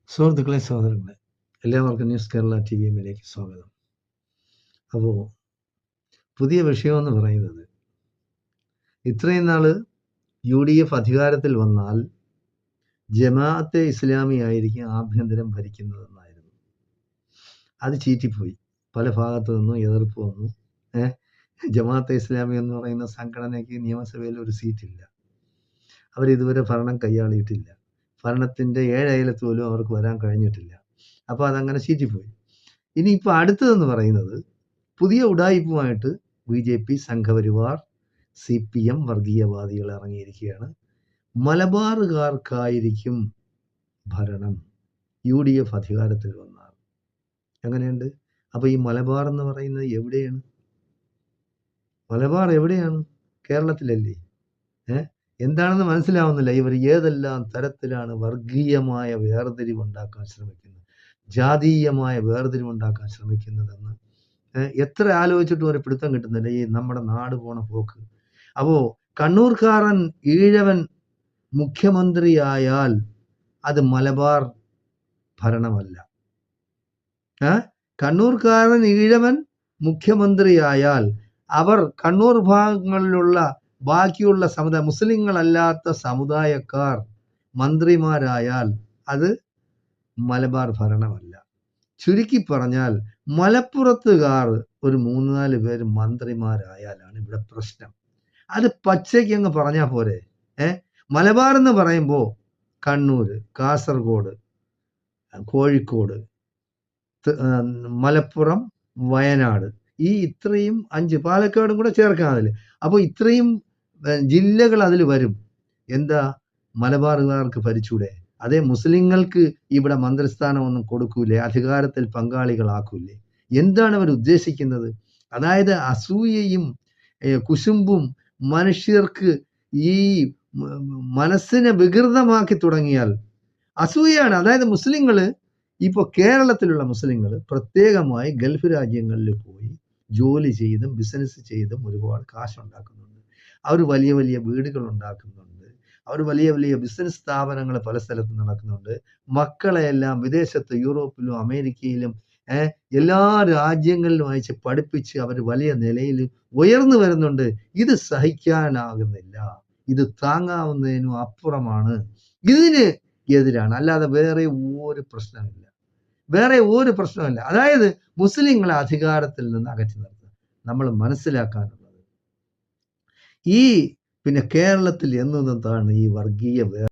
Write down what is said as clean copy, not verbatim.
സുഹൃത്തുക്കളെ, സഹോദരങ്ങളെ, എല്ലാവർക്കും ന്യൂസ് കേരള TVMലേക്ക് സ്വാഗതം. അപ്പോൾ പുതിയ വിഷയമെന്ന് പറയുന്നത്, ഇത്രയും നാൾ UDF അധികാരത്തിൽ വന്നാൽ ജമാഅത്തെ ഇസ്ലാമി ആയിരിക്കും ആഭ്യന്തരം ഭരിക്കുന്നതെന്നായിരുന്നു. അത് ചീറ്റിപ്പോയി. പല ഭാഗത്തു നിന്നും എതിർപ്പ് വന്നു. ജമാഅത്തെ ഇസ്ലാമി എന്ന് പറയുന്ന സംഘടനയ്ക്ക് നിയമസഭയിൽ ഒരു സീറ്റില്ല. അവരിതുവരെ ഭരണം കൈയാളിയിട്ടില്ല. ഭരണത്തിൻ്റെ 7 അയലത്ത് പോലും അവർക്ക് വരാൻ കഴിഞ്ഞിട്ടില്ല. അപ്പോൾ അതങ്ങനെ ചീറ്റിപ്പോയി. ഇനിയിപ്പോൾ അടുത്തതെന്ന് പറയുന്നത്, പുതിയ ഉഡായിപ്പുമായിട്ട് BJP, സംഘപരിവാർ, CPM വർഗീയവാദികൾ ഇറങ്ങിയിരിക്കുകയാണ്. മലബാറുകാർക്കായിരിക്കും ഭരണം UDF അധികാരത്തിൽ വന്നാൽ. എങ്ങനെയുണ്ട്? അപ്പോൾ ഈ മലബാർ എന്ന് പറയുന്നത് എവിടെയാണ്? മലബാർ എവിടെയാണ്? കേരളത്തിലല്ലേ? എന്താണെന്ന് മനസ്സിലാവുന്നില്ല. ഇവർ ഏതെല്ലാം തരത്തിലാണ് വർഗീയമായ വേർതിരിവുണ്ടാക്കാൻ ശ്രമിക്കുന്നത്, ജാതീയമായ വേർതിരിവുണ്ടാക്കാൻ ശ്രമിക്കുന്നതെന്ന് എത്ര ആലോചിച്ചിട്ടും ഒരു പിടുത്തം കിട്ടുന്നില്ല ഈ നമ്മുടെ നാട് പോണ പോക്ക്. അപ്പോൾ കണ്ണൂർക്കാരൻ ഈഴവൻ മുഖ്യമന്ത്രിയായാൽ അത് മലബാർ ഭരണമല്ല. കണ്ണൂർക്കാരൻ ഈഴവൻ മുഖ്യമന്ത്രിയായാൽ അവർ കണ്ണൂർ ഭാഗങ്ങളിലുള്ള ബാക്കിയുള്ള സമുദായ മുസ്ലിങ്ങളല്ലാത്ത സമുദായക്കാർ മന്ത്രിമാരായാൽ അത് മലബാർ ഭരണമല്ല. ചുരുക്കി പറഞ്ഞാൽ മലപ്പുറത്തുകാർ ഒരു 3-4 പേര് മന്ത്രിമാരായാലാണ് ഇവിടെ പ്രശ്നം. അത് പച്ചയ്ക്ക് അങ്ങ് പറഞ്ഞാൽ പോരെ. മലബാർ എന്ന് പറയുമ്പോൾ കണ്ണൂർ, കാസർഗോഡ്, കോഴിക്കോട്, മലപ്പുറം, വയനാട്, ഈ ഇത്രയും 5, പാലക്കാടും കൂടെ ചേർക്കാം അതിൽ. അപ്പോൾ ഇത്രയും ജില്ലകൾ അതിൽ വരും. എന്താ മലബാറുകാർക്ക് ഭരിച്ചൂടെ? അതേ മുസ്ലിങ്ങൾക്ക് ഇവിടെ മന്ത്രിസ്ഥാനമൊന്നും കൊടുക്കൂലേ? അധികാരത്തിൽ പങ്കാളികളാക്കൂലേ? എന്താണ് അവർ ഉദ്ദേശിക്കുന്നത്? അതായത് അസൂയയും കുശുമ്പും മനുഷ്യർക്ക് ഈ മനസ്സിനെ വികൃതമാക്കി തുടങ്ങിയാൽ അസൂയയാണ്. അതായത് മുസ്ലിങ്ങൾ, ഇപ്പോൾ കേരളത്തിലുള്ള മുസ്ലിങ്ങൾ പ്രത്യേകമായി ഗൾഫ് രാജ്യങ്ങളിൽ പോയി ജോലി ചെയ്തും ബിസിനസ് ചെയ്തും ഒരുപാട് കാശുണ്ടാക്കുന്നുണ്ട്. അവർ വലിയ വലിയ വീടുകൾ ഉണ്ടാക്കുന്നുണ്ട്. അവർ വലിയ വലിയ ബിസിനസ് സ്ഥാപനങ്ങൾ പല സ്ഥലത്തും നടക്കുന്നുണ്ട്. മക്കളെയെല്ലാം വിദേശത്ത് യൂറോപ്പിലും അമേരിക്കയിലും എല്ലാ രാജ്യങ്ങളിലും അയച്ച് പഠിപ്പിച്ച് അവർ വലിയ നിലയിൽ ഉയർന്നു വരുന്നുണ്ട്. ഇത് സഹിക്കാനാകുന്നില്ല. ഇത് താങ്ങാവുന്നതിനും അപ്പുറമാണ്. ഇതിന് എതിരാണ്. അല്ലാതെ വേറെ ഒരു പ്രശ്നമില്ല. അതായത് മുസ്ലിങ്ങളെ അധികാരത്തിൽ നിന്ന് അകറ്റി നിർത്തുക. നമ്മൾ മനസ്സിലാക്കാനുള്ളത് ഈ കേരളത്തിൽ എന്നതാണ് ഈ വർഗീയ